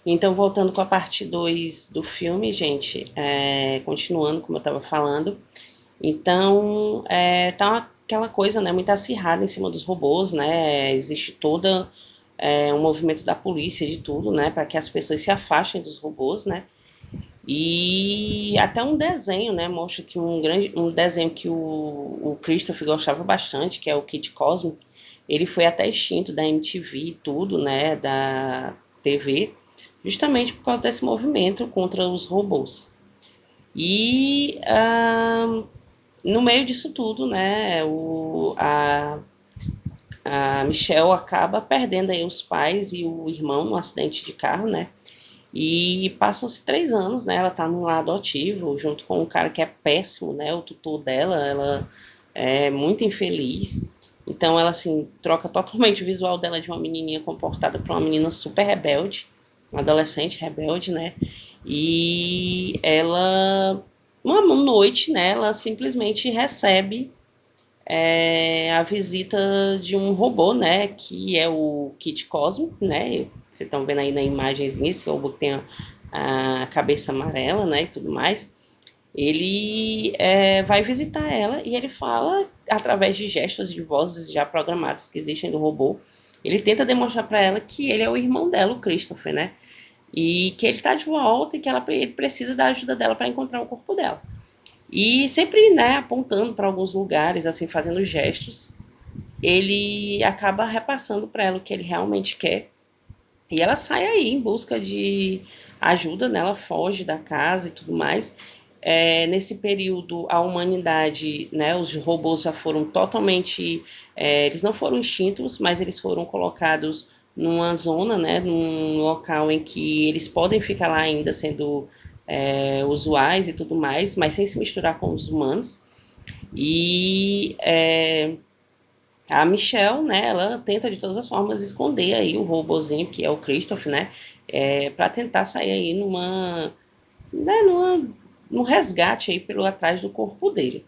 Então, voltando com a parte 2 do filme, gente, continuando como eu estava falando, então tá aquela coisa, né, muito acirrada em cima dos robôs, né? Existe toda um movimento da polícia de tudo, né, para que as pessoas se afastem dos robôs, né? E até um desenho, né, mostra que um desenho que o Christopher gostava bastante, que é o Kid Cosmo, ele foi até extinto da MTV e tudo, né, da TV, justamente por causa desse movimento contra os robôs. E no meio disso tudo, né, a Michelle acaba perdendo aí os pais e o irmão num acidente de carro, né? E passam-se 3 anos, né? Ela tá num lar adotivo, junto com um cara que é péssimo, né? O tutor dela, ela é muito infeliz. Então ela, assim, troca totalmente o visual dela de uma menininha comportada para uma menina super rebelde, uma adolescente rebelde, né? E ela, uma noite, né? Ela simplesmente recebe a visita de um robô, né? Que é o Kit Cosmo, né? Vocês estão vendo aí na imagenzinha, esse robô que tem a cabeça amarela, né? E tudo mais. Ele vai visitar ela e ele fala, através de gestos de vozes já programadas que existem do robô, ele tenta demonstrar para ela que ele é o irmão dela, o Christopher, né? E que ele tá de volta e que ele precisa da ajuda dela para encontrar o corpo dela. E sempre, né, apontando para alguns lugares, assim, fazendo gestos, ele acaba repassando para ela o que ele realmente quer. E ela sai aí em busca de ajuda, né? Ela foge da casa e tudo mais. Nesse período, a humanidade, né, os robôs já foram totalmente. Eles não foram extintos, mas eles foram colocados numa zona, né, num local em que eles podem ficar lá ainda sendo usuais e tudo mais, mas sem se misturar com os humanos. E a Michelle, né, ela tenta de todas as formas esconder aí o robozinho que é o Christoph, né, para tentar sair aí num resgate aí pelo atrás do corpo dele.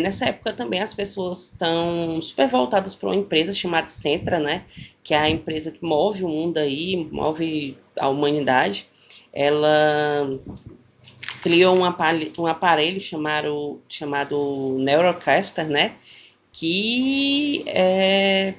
Nessa época também as pessoas estão super voltadas para uma empresa chamada Centra, né, que é a empresa que move o mundo aí, move a humanidade. Ela criou um aparelho chamado Neurocaster, né, que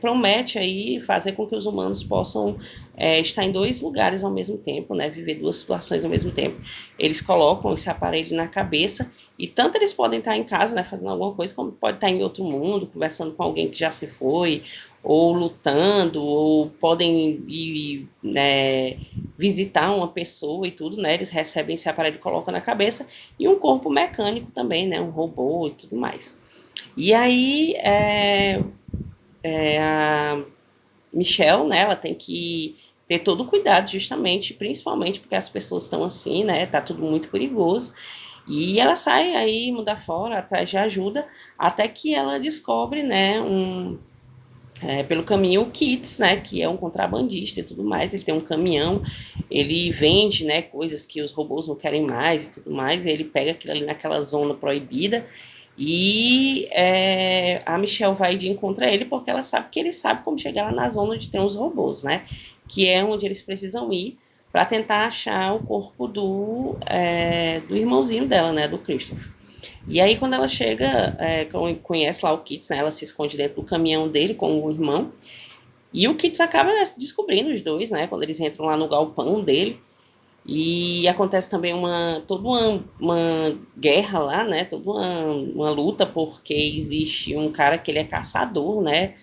promete aí fazer com que os humanos possam estar em dois lugares ao mesmo tempo, né, viver duas situações ao mesmo tempo. Eles colocam esse aparelho na cabeça e tanto eles podem estar em casa, né, fazendo alguma coisa, como pode estar em outro mundo, conversando com alguém que já se foi, ou lutando, ou podem ir, né, visitar uma pessoa e tudo, né? Eles recebem esse aparelho e colocam na cabeça e um corpo mecânico também, né? Um robô e tudo mais. E aí a Michelle, né, ela tem que ter todo o cuidado, justamente, principalmente porque as pessoas estão assim, né, tá tudo muito perigoso. E ela sai aí, muda fora, atrás de ajuda, até que ela descobre, né, pelo caminho o Kits, né, que é um contrabandista e tudo mais. Ele tem um caminhão, ele vende, né, coisas que os robôs não querem mais e tudo mais. E ele pega aquilo ali naquela zona proibida e a Michelle vai de encontro a ele porque ela sabe que ele sabe como chegar lá na zona onde tem os robôs, né? Que é onde eles precisam ir para tentar achar o corpo do irmãozinho dela, né? Do Christopher. E aí, quando ela chega, conhece lá o Kits, né? Ela se esconde dentro do caminhão dele com o irmão. E o Kits acaba descobrindo os dois, né? Quando eles entram lá no galpão dele. E acontece também toda uma guerra lá, né? Toda uma luta, porque existe um cara que ele é caçador, né?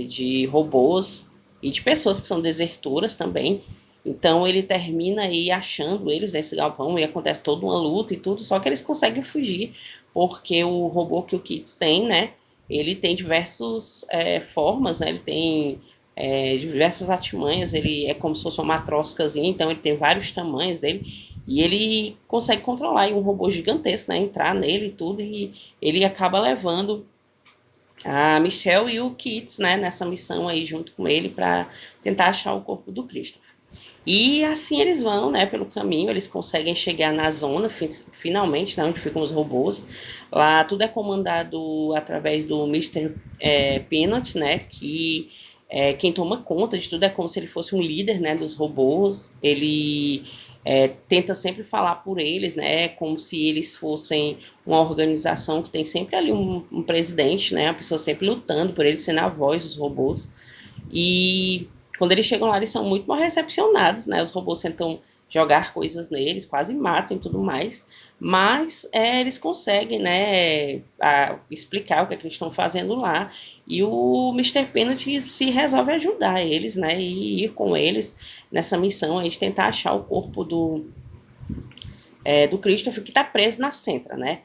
De robôs e de pessoas que são desertoras também. Então ele termina aí achando eles nesse galpão e acontece toda uma luta e tudo, só que eles conseguem fugir, porque o robô que o Kits tem, né? Ele tem diversas formas, né? Ele tem diversas artimanhas, ele é como se fosse uma matroscazinha, então ele tem vários tamanhos dele, e ele consegue controlar um robô gigantesco, né? Entrar nele e tudo, e ele acaba levando a Michelle e o Kits, né, nessa missão aí junto com ele para tentar achar o corpo do Christopher. E assim eles vão, né, pelo caminho, eles conseguem chegar na zona, finalmente, né, onde ficam os robôs. Lá tudo é comandado através do Mr. Peanut, né, que quem toma conta de tudo, é como se ele fosse um líder, né, dos robôs. Ele tenta sempre falar por eles, né, como se eles fossem uma organização que tem sempre ali um presidente, né, a pessoa sempre lutando por eles, sendo a voz dos robôs. E quando eles chegam lá, eles são muito mal recepcionados, né? Os robôs tentam jogar coisas neles, quase matam e tudo mais. Mas eles conseguem, né, explicar o que, é que eles estão fazendo lá. E o Mister Peanut se resolve ajudar eles, né? E ir com eles nessa missão aí de tentar achar o corpo do Christopher, que está preso na Centra, né?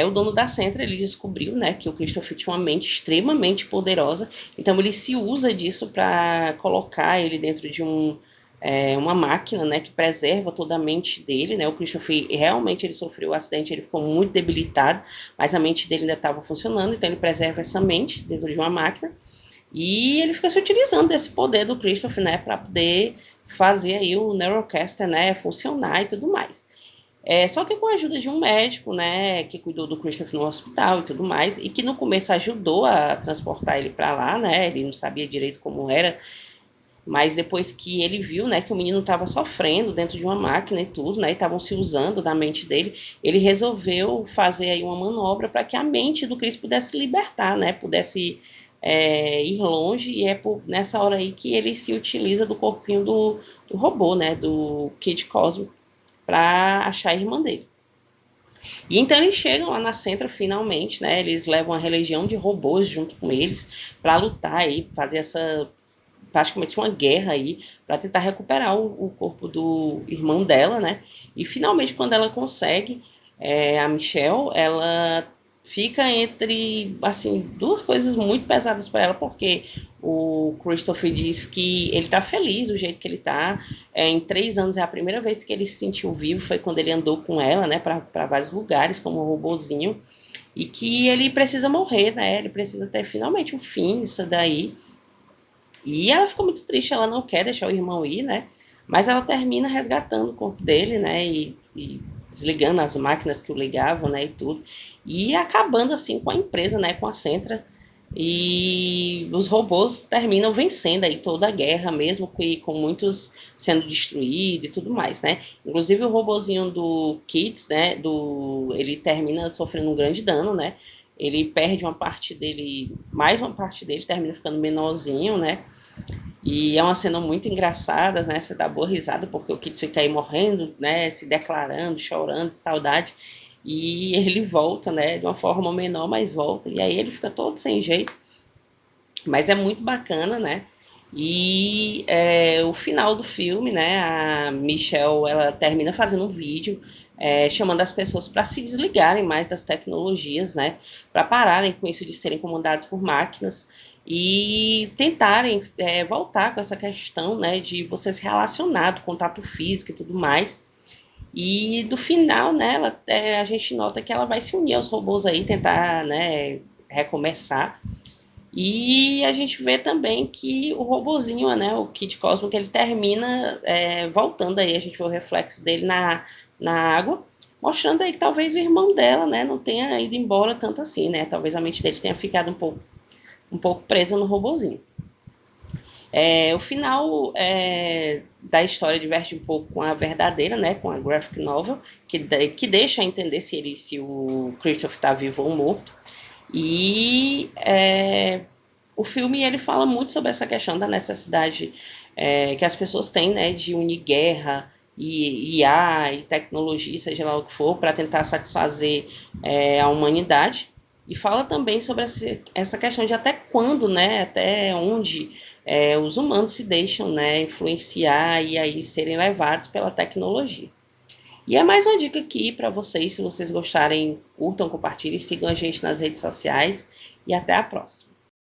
O dono da Centra, ele descobriu, né, que o Christopher tinha uma mente extremamente poderosa, então ele se usa disso para colocar ele dentro de uma máquina, né, que preserva toda a mente dele, né. O Christopher realmente ele sofreu um acidente, ele ficou muito debilitado, mas a mente dele ainda estava funcionando, então ele preserva essa mente dentro de uma máquina e ele fica se utilizando desse poder do Christopher, né, para poder fazer aí o Neurocaster, né, funcionar e tudo mais. Só que com a ajuda de um médico, né, que cuidou do Christopher no hospital e tudo mais, e que no começo ajudou a transportar ele para lá, né, ele não sabia direito como era, mas depois que ele viu, né, que o menino estava sofrendo dentro de uma máquina e tudo, né, e estavam se usando da mente dele, ele resolveu fazer aí uma manobra para que a mente do Chris pudesse libertar, né, pudesse ir longe, e nessa hora aí que ele se utiliza do corpinho do robô, né, do Kid Cosmo, para achar a irmã dele. E então eles chegam lá na Centra finalmente, né? Eles levam a religião de robôs junto com eles para lutar e fazer essa praticamente uma guerra aí para tentar recuperar o corpo do irmão dela, né? E finalmente quando ela consegue, a Michelle, ela fica entre, assim, duas coisas muito pesadas para ela, porque o Christopher diz que ele tá feliz do jeito que ele tá. Em 3 anos é a primeira vez que ele se sentiu vivo, foi quando ele andou com ela, né, para vários lugares, como um robozinho, e que ele precisa morrer, né, ele precisa ter finalmente um fim isso daí. E ela ficou muito triste, ela não quer deixar o irmão ir, né, mas ela termina resgatando o corpo dele, né, e desligando as máquinas que o ligavam, né, e tudo, e acabando assim com a empresa, né, com a Centra, e os robôs terminam vencendo aí toda a guerra, mesmo com muitos sendo destruídos e tudo mais, né, inclusive o robozinho do Kids, né, ele termina sofrendo um grande dano, né, ele perde uma parte dele, mais uma parte dele, termina ficando menorzinho, né, e é uma cena muito engraçada, né? Você dá boa risada, porque o Kit fica aí morrendo, né? Se declarando, chorando de saudade. E ele volta, né? De uma forma menor, mas volta. E aí ele fica todo sem jeito. Mas é muito bacana, né? E o final do filme, né? A Michelle, ela termina fazendo um vídeo chamando as pessoas para se desligarem mais das tecnologias, né? Para pararem com isso de serem comandados por máquinas e tentarem voltar com essa questão, né, de você se relacionar, do contato físico e tudo mais. E do final, né, a gente nota que ela vai se unir aos robôs aí, tentar, né, recomeçar. E a gente vê também que o robozinho, né, o Kid Cosmo, que ele termina voltando aí, a gente vê o reflexo dele na água, mostrando aí que talvez o irmão dela, né, não tenha ido embora tanto assim, né, talvez a mente dele tenha ficado um pouco presa no robozinho. O final da história diverte um pouco com a verdadeira, né, com a graphic novel, que deixa a entender se o Christopher está vivo ou morto. E o filme ele fala muito sobre essa questão da necessidade que as pessoas têm, né, de unir guerra e IA e tecnologia, seja lá o que for, para tentar satisfazer a humanidade. E fala também sobre essa questão de até quando, né, até onde os humanos se deixam, né, influenciar e aí serem levados pela tecnologia. E é mais uma dica aqui para vocês, se vocês gostarem, curtam, compartilhem, sigam a gente nas redes sociais e até a próxima.